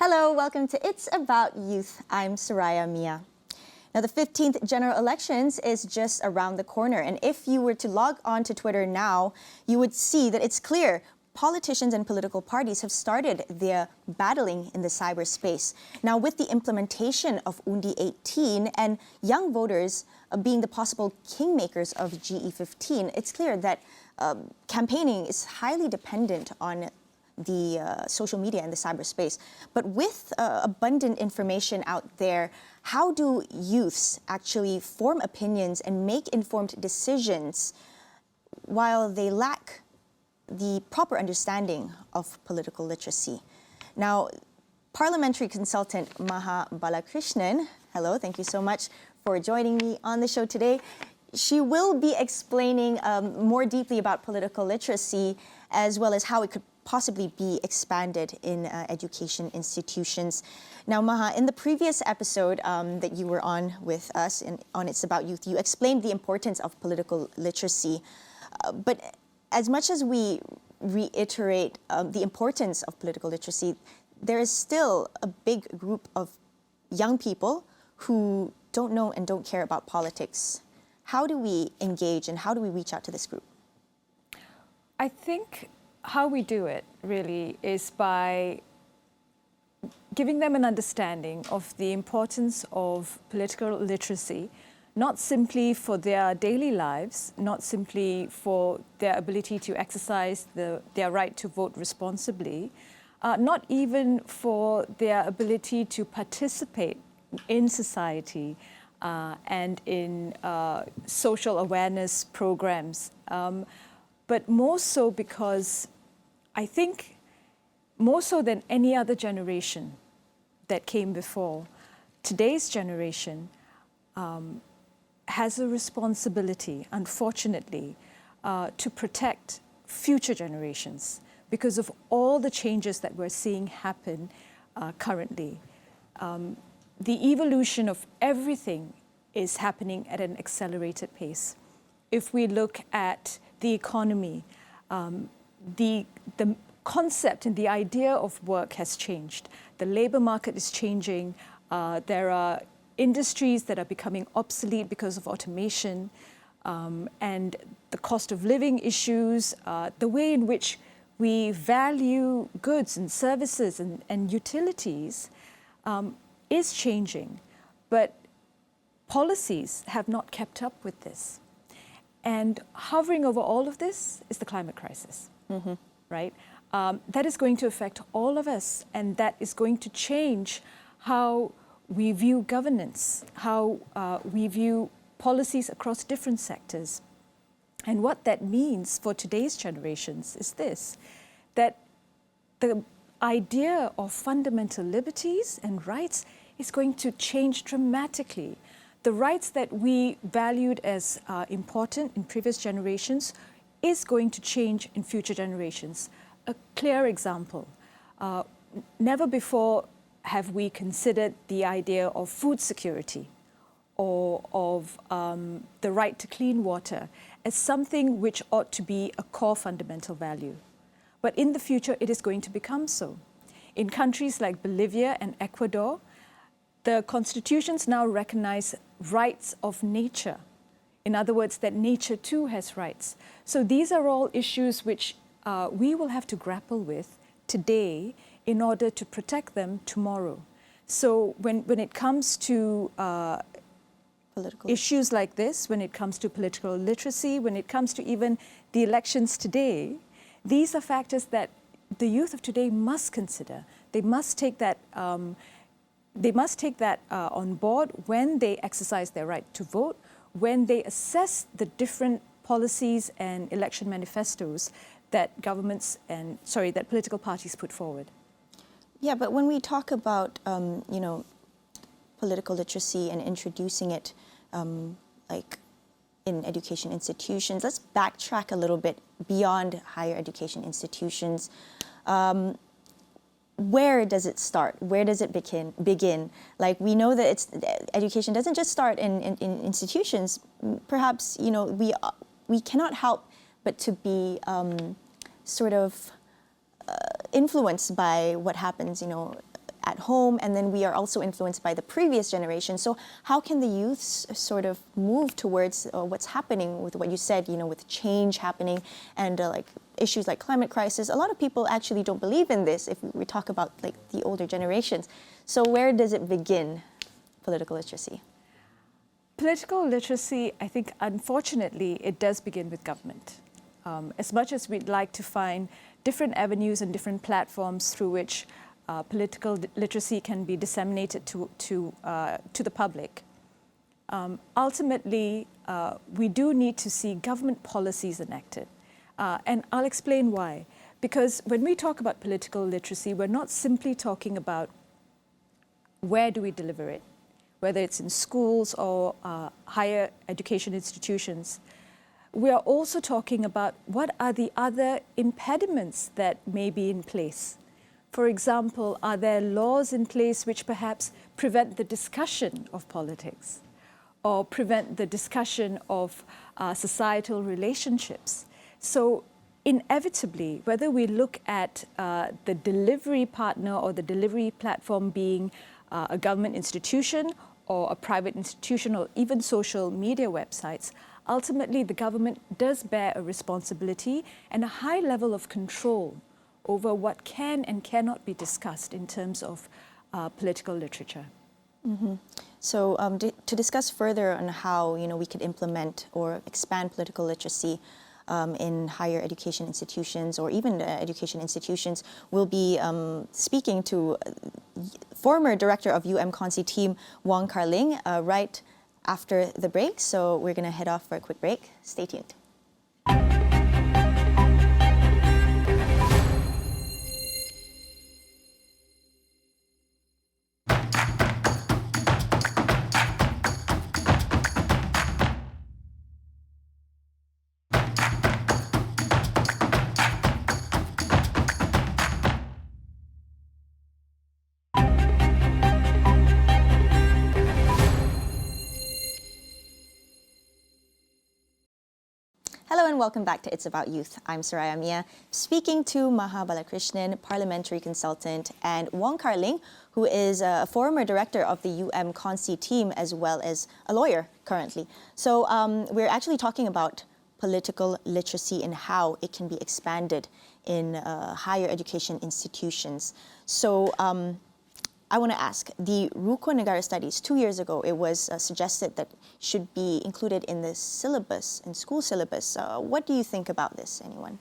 Hello, welcome to It's About Youth. I'm Soraya Mia. Now, the 15th general elections is just around the corner, and if you were to log on to Twitter now, you would see that it's clear politicians and political parties have started their battling in the cyberspace. Now, with the implementation of Undi 18 and young voters being the possible kingmakers of GE15, it's clear that campaigning is highly dependent on the social media and the cyberspace. But with abundant information out there, how do youths actually form opinions and make informed decisions while they lack the proper understanding of political literacy? Now, Parliamentary consultant Maha Balakrishnan, hello, thank you so much for joining me on the show today. She will be explaining more deeply about political literacy as well as how it could possibly be expanded in education institutions. Now, Maha, in the previous episode that you were on with us on It's About Youth, you explained the importance of political literacy. But as much as we reiterate the importance of political literacy, there is still a big group of young people who don't know and don't care about politics. How do we engage and how do we reach out to this group? I think how we do it really is by giving them an understanding of the importance of political literacy, not simply for their daily lives, not simply for their ability to exercise their right to vote responsibly, not even for their ability to participate in society and in social awareness programs, but more so because I think more so than any other generation that came before, today's generation has a responsibility, unfortunately, to protect future generations because of all the changes that we're seeing happen currently. The evolution of everything is happening at an accelerated pace. If we look at the economy, the concept and the idea of work has changed. The labor market is changing. There are industries that are becoming obsolete because of automation, and the cost of living issues, the way in which we value goods and services and utilities is changing. But policies have not kept up with this. And hovering over all of this is the climate crisis, right? That is going to affect all of us, and that is going to change how we view governance, how we view policies across different sectors. And what that means for today's generations is this, that the idea of fundamental liberties and rights is going to change dramatically. The rights that we valued as important in previous generations is going to change in future generations. A clear example, never before have we considered the idea of food security or of the right to clean water as something which ought to be a core fundamental value. But in the future, it is going to become so. In countries like Bolivia and Ecuador, the constitutions now recognize rights of nature. In other words, that nature too has rights. So these are all issues which we will have to grapple with today in order to protect them tomorrow. So when it comes to issues like this, when it comes to political literacy, when it comes to even the elections today, these are factors that the youth of today must consider. They must take that on board when they exercise their right to vote, when they assess the different policies and election manifestos that that political parties put forward. Yeah, but when we talk about political literacy and introducing it like in education institutions, let's backtrack a little bit beyond higher education institutions. Where does it start? Where does it begin? Like, we know that education doesn't just start in institutions. Perhaps we cannot help but to be sort of influenced by what happens at home, and then we are also influenced by the previous generation. So how can the youths sort of move towards what's happening with what you said, with change happening and like issues like climate crisis? A lot of people actually don't believe in this if we talk about like the older generations. So where does it begin, political literacy? Political literacy, I think, unfortunately, it does begin with government. As much as we'd like to find different avenues and different platforms through which political literacy can be disseminated to the public, ultimately, we do need to see government policies enacted. And I'll explain why. Because when we talk about political literacy, we're not simply talking about where do we deliver it, whether it's in schools or higher education institutions. We are also talking about what are the other impediments that may be in place. For example, are there laws in place which perhaps prevent the discussion of politics or prevent the discussion of societal relationships? So inevitably, whether we look at the delivery partner or the delivery platform being a government institution or a private institution or even social media websites, ultimately the government does bear a responsibility and a high level of control over what can and cannot be discussed in terms of political literature. Mm-hmm. So to discuss further on how we could implement or expand political literacy in higher education institutions or even education institutions, we'll be speaking to former director of UMConsi team, Wong Ling, right after the break. So we're going to head off for a quick break. Stay tuned. Hello and welcome back to It's About Youth. I'm Soraya Mia, speaking to Maha Balakrishnan, parliamentary consultant, and Wong Ling, who is a former director of the UMConsi team as well as a lawyer currently. So we're actually talking about political literacy and how it can be expanded in higher education institutions. So I want to ask, the Rukun Negara studies, 2 years ago, it was suggested that should be included in the syllabus, in school syllabus. What do you think about this, anyone?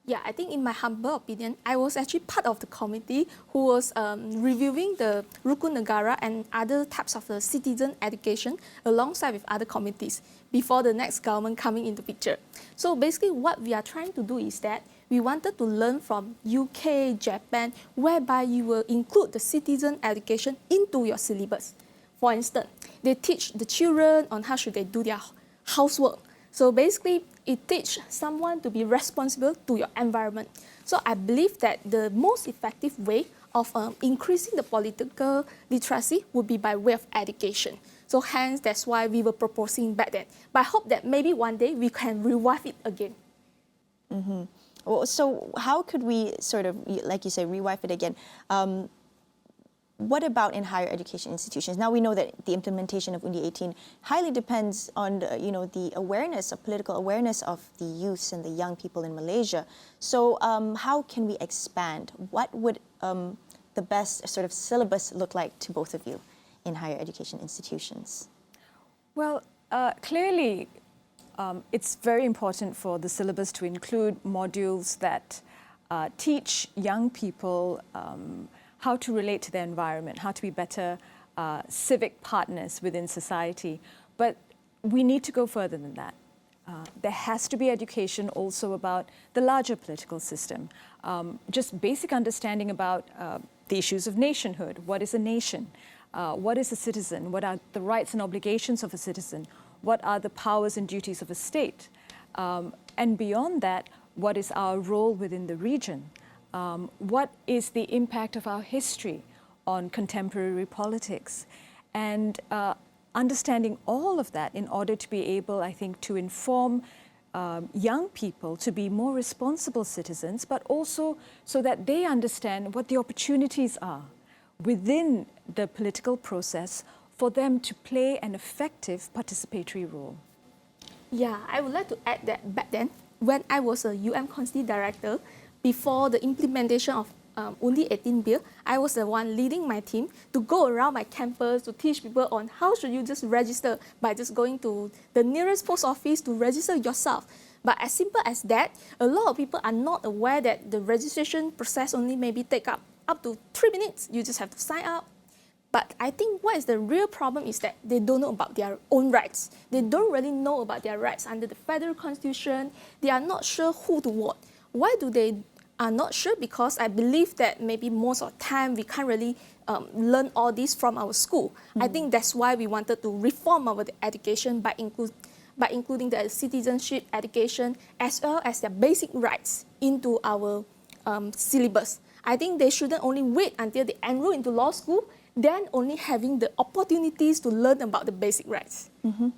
Yeah, I think in my humble opinion, I was actually part of the committee who was reviewing the Rukun Negara and other types of the citizen education alongside with other committees before the next government coming into picture. So basically what we are trying to do is that we wanted to learn from UK, Japan, whereby you will include the citizen education into your syllabus. For instance, they teach the children on how should they do their housework. So basically, it teaches someone to be responsible to your environment. So I believe that the most effective way of increasing the political literacy would be by way of education. So hence, that's why we were proposing back then. But I hope that maybe one day we can revive it again. Mm-hmm. Well, so how could we sort of, like you say, revive it again? What about in higher education institutions? Now we know that the implementation of Undi 18 highly depends on the awareness, of political awareness of the youths and the young people in Malaysia. So how can we expand? What would the best sort of syllabus look like to both of you in higher education institutions? Well, clearly, it's very important for the syllabus to include modules that teach young people how to relate to their environment, how to be better civic partners within society. But we need to go further than that. There has to be education also about the larger political system. Just basic understanding about the issues of nationhood. What is a nation? What is a citizen? What are the rights and obligations of a citizen? What are the powers and duties of a state? And beyond that, what is our role within the region? What is the impact of our history on contemporary politics? And understanding all of that in order to be able, I think, to inform young people to be more responsible citizens, but also so that they understand what the opportunities are within the political process for them to play an effective participatory role? Yeah, I would like to add that back then, when I was a Constituency Director, before the implementation of Only 18 bill, I was the one leading my team to go around my campus to teach people on how should you just register by just going to the nearest post office to register yourself. But as simple as that, a lot of people are not aware that the registration process only maybe take up to 3 minutes. You just have to sign up. But I think what is the real problem is that they don't know about their own rights. They don't really know about their rights under the federal constitution. They are not sure who to vote. Why do they are not sure? Because I believe that maybe most of the time we can't really learn all this from our school. I think that's why we wanted to reform our education by including the citizenship education as well as their basic rights into our syllabus. I think they shouldn't only wait until they enroll into law school, then only having the opportunities to learn about the basic rights.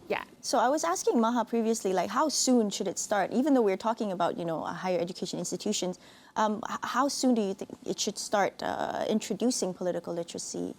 Yeah. So I was asking Maha previously, like, how soon should it start? Even though we're talking about, higher education institutions, how soon do you think it should start introducing political literacy?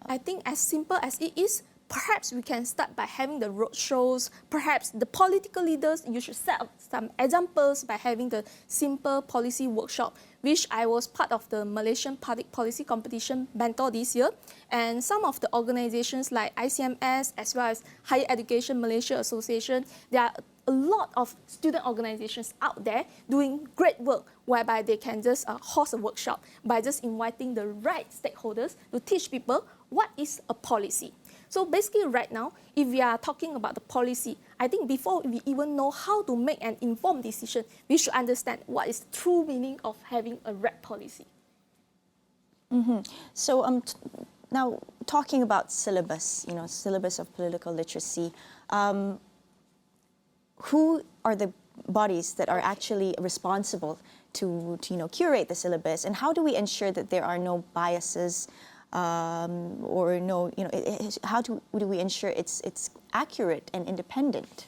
I think as simple as it is, perhaps we can start by having the road shows. Perhaps the political leaders, you should set up some examples by having the simple policy workshop, which I was part of the Malaysian Public Policy Competition mentor this year. And some of the organizations like ICMS as well as Higher Education Malaysia Association, there are a lot of student organizations out there doing great work whereby they can just host a workshop by just inviting the right stakeholders to teach people what is a policy. So basically right now, if we are talking about the policy, I think before we even know how to make an informed decision, we should understand what is the true meaning of having a right policy. So now talking about syllabus, syllabus of political literacy, who are the bodies that are actually responsible to curate the syllabus, and how do we ensure that there are no biases? Or no, how do we ensure it's accurate and independent?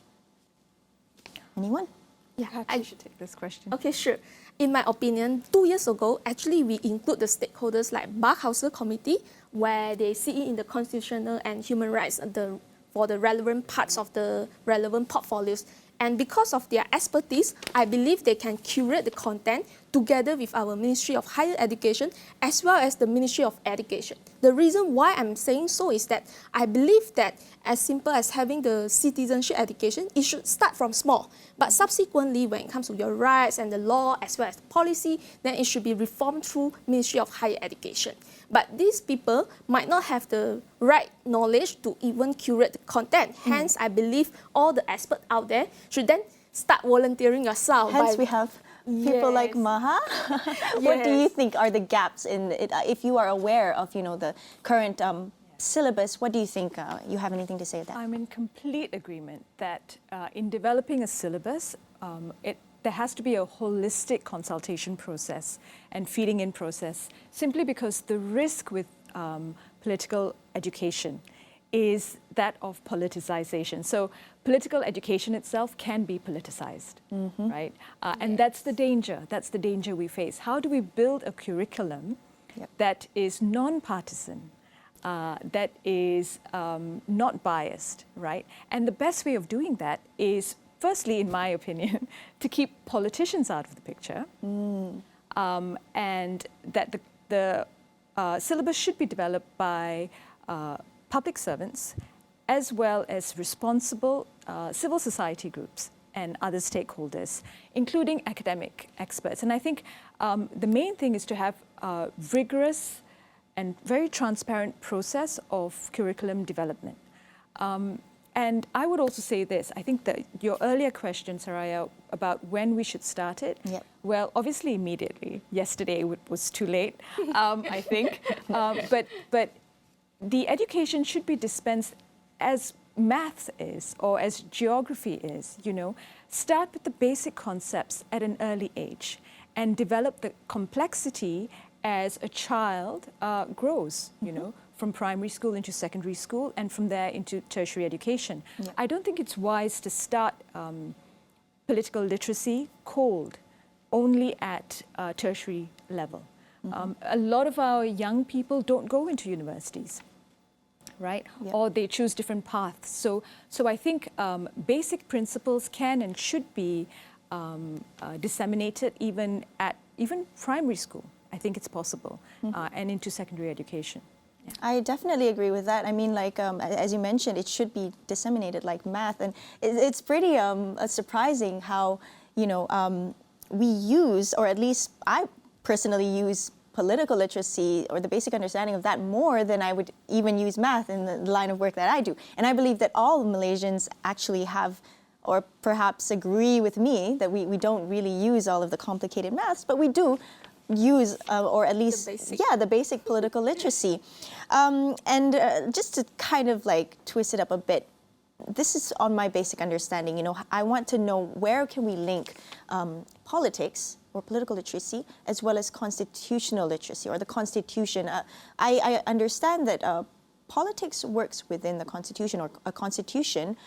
Anyone? Yeah, I should take this question. Okay, sure. In my opinion, 2 years ago, actually we include the stakeholders like Bar Council Committee, where they see in the constitutional and human rights for the relevant parts of the relevant portfolios. And because of their expertise, I believe they can curate the content together with our Ministry of Higher Education as well as the Ministry of Education. The reason why I'm saying so is that I believe that as simple as having the citizenship education, it should start from small. But subsequently, when it comes to your rights and the law as well as the policy, then it should be reformed through Ministry of Higher Education. But these people might not have the right knowledge to even curate the content. Hence, I believe all the experts out there should then start volunteering yourself. Hence, we have people like Maha. What do you think are the gaps in it? If you are aware of, the current syllabus, what do you think? You have anything to say to that? I'm in complete agreement that in developing a syllabus, there has to be a holistic consultation process and feeding in process, simply because the risk with political education is that of politicization. So political education itself can be politicized, right? And that's the danger. That's the danger we face. How do we build a curriculum that is non-partisan, that is not biased, right? And the best way of doing that is, firstly, in my opinion, to keep politicians out of the picture, and that the syllabus should be developed by public servants as well as responsible civil society groups and other stakeholders, including academic experts. And I think the main thing is to have a rigorous and very transparent process of curriculum development. And I would also say this, I think that your earlier question, Saraya, about when we should start it, well, obviously immediately. Yesterday was too late, I think. But the education should be dispensed as maths is or as geography is, Start with the basic concepts at an early age and develop the complexity as a child grows, from primary school into secondary school and from there into tertiary education. I don't think it's wise to start political literacy cold only at tertiary level. A lot of our young people don't go into universities, right? Yeah. Or they choose different paths. So I think basic principles can and should be disseminated even at primary school. I think it's possible, and into secondary education. I definitely agree with that. I mean, like, as you mentioned, it should be disseminated like math. And it's pretty surprising how, we use, or at least I personally use political literacy or the basic understanding of that more than I would even use math in the line of work that I do. And I believe that all Malaysians actually have, or perhaps agree with me, that we don't really use all of the complicated maths, but we do use, or at least, the basic political literacy. Just to kind of like twist it up a bit, this is on my basic understanding. I want to know, where can we link politics or political literacy as well as constitutional literacy or the Constitution? I understand that politics works within the Constitution, or a Constitution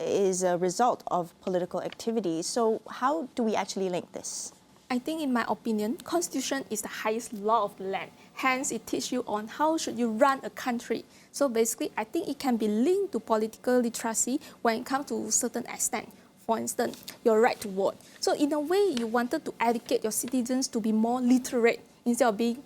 is a result of political activities. So how do we actually link this? I think, in my opinion, Constitution is the highest law of the land. Hence, it teaches you on how should you run a country. So basically, I think it can be linked to political literacy when it comes to a certain extent. For instance, your right to vote. So in a way, you wanted to educate your citizens to be more literate instead of being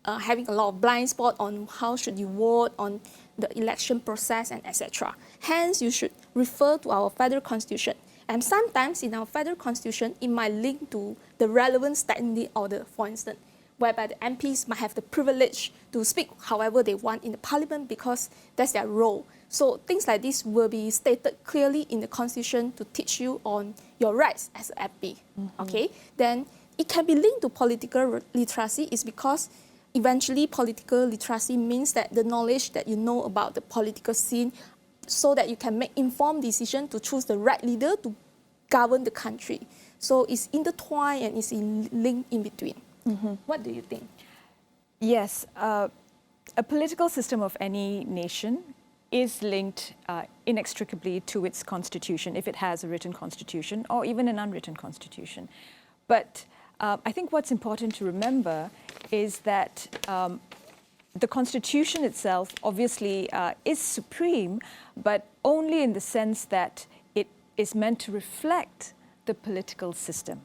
having a lot of blind spot on how should you vote, on the election process, and etc. Hence, you should refer to our federal constitution. And sometimes in our federal constitution, it might link to the relevant standing order, for instance, whereby the MPs might have the privilege to speak however they want in the parliament because that's their role. So things like this will be stated clearly in the constitution to teach you on your rights as an MP. Okay? Then it can be linked to political literacy is because eventually political literacy means that the knowledge that you know about the political scene, so that you can make informed decision to choose the right leader to govern the country. So it's intertwined and it's linked in between. What do you think? Yes, a political system of any nation is linked inextricably to its constitution, if it has a written constitution or even an unwritten constitution. But I think what's important to remember is that the Constitution itself obviously is supreme, but only in the sense that it is meant to reflect the political system,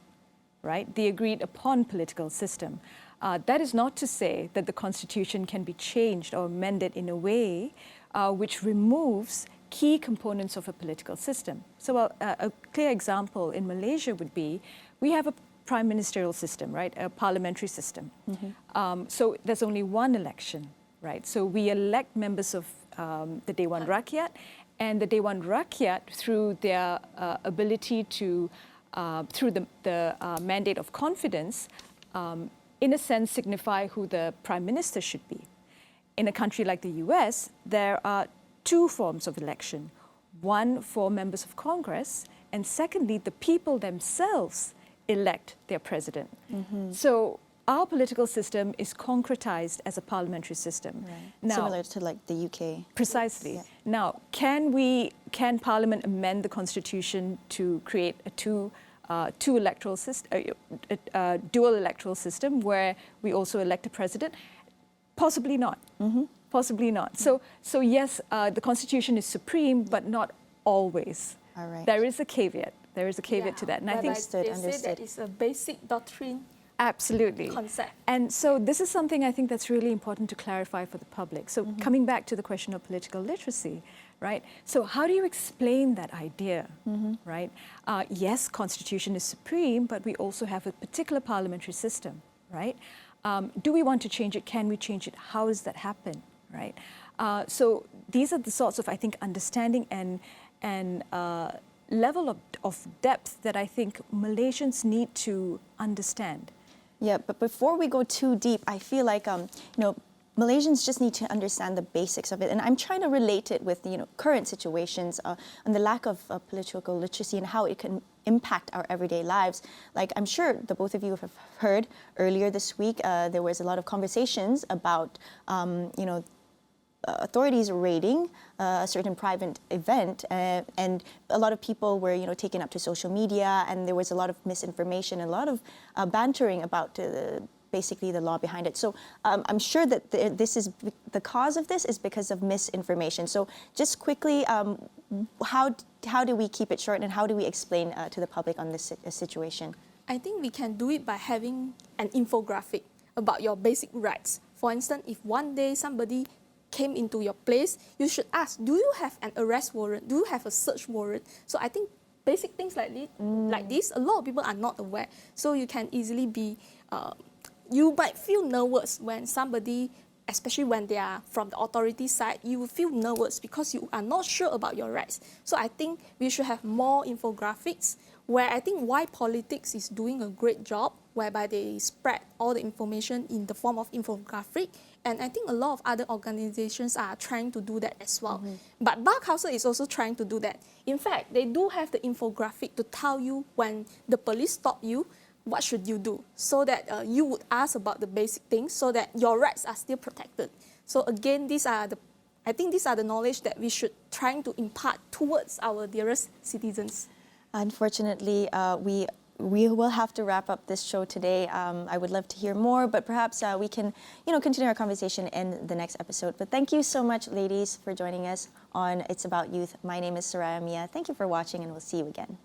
right? The agreed upon political system. That is not to say that the Constitution can be changed or amended in a way which removes key components of a political system. So a clear example in Malaysia would be, we have a prime ministerial system, right? A parliamentary system. So there's only one election, right? So we elect members of the Dewan Rakyat, and the Dewan Rakyat, through their ability to, through the mandate of confidence, in a sense signify who the prime minister should be. In a country like the US, there are two forms of election. One for members of Congress, and secondly, the people themselves elect their president. So our political system is concretized as a parliamentary system. Right. Now, similar to like the UK. Precisely. Yeah. Now, can Parliament amend the Constitution to create a dual electoral system where we also elect a president? Possibly not. Possibly not. So yes, the Constitution is supreme, but not always. All right. There is a caveat. There is a caveat to that, and I think they say that it's a basic doctrine. Absolutely. Concept. And so this is something I think that's really important to clarify for the public. So coming back to the question of political literacy, right? So how do you explain that idea, right? Yes, Constitution is supreme, but we also have a particular parliamentary system, right? Do we want to change it? Can we change it? How does that happen, right? So these are the sorts of, I think, understanding and level of depth that I think Malaysians need to understand. Yeah, but before we go too deep, I feel like Malaysians just need to understand the basics of it, and I'm trying to relate it with current situations and the lack of political literacy and how it can impact our everyday lives. Like, I'm sure the both of you have heard earlier this week, there was a lot of conversations about authorities raiding a certain private event, and a lot of people were, taken up to social media, and there was a lot of misinformation, a lot of bantering about basically the law behind it. So I'm sure that the cause of this is because of misinformation. So just quickly, how do we keep it short, and how do we explain to the public on this situation? I think we can do it by having an infographic about your basic rights. For instance, if one day somebody came into your place, you should ask, do you have an arrest warrant? Do you have a search warrant? So I think basic things like this, a lot of people are not aware. So you can easily be, you might feel nervous when somebody, especially when they are from the authority side, you will feel nervous because you are not sure about your rights. So I think we should have more infographics, where I think Why Politics is doing a great job, whereby they spread all the information in the form of infographic. And I think a lot of other organizations are trying to do that as well. But Bar Council is also trying to do that. In fact, they do have the infographic to tell you when the police stop you, what should you do, so that you would ask about the basic things, so that your rights are still protected. So again, I think these are the knowledge that we should try to impart towards our dearest citizens. Unfortunately, we will have to wrap up this show today. I would love to hear more, but perhaps we can, continue our conversation in the next episode. But thank you so much, ladies, for joining us on It's About Youth. My name is Soraya Mia. Thank you for watching, and we'll see you again.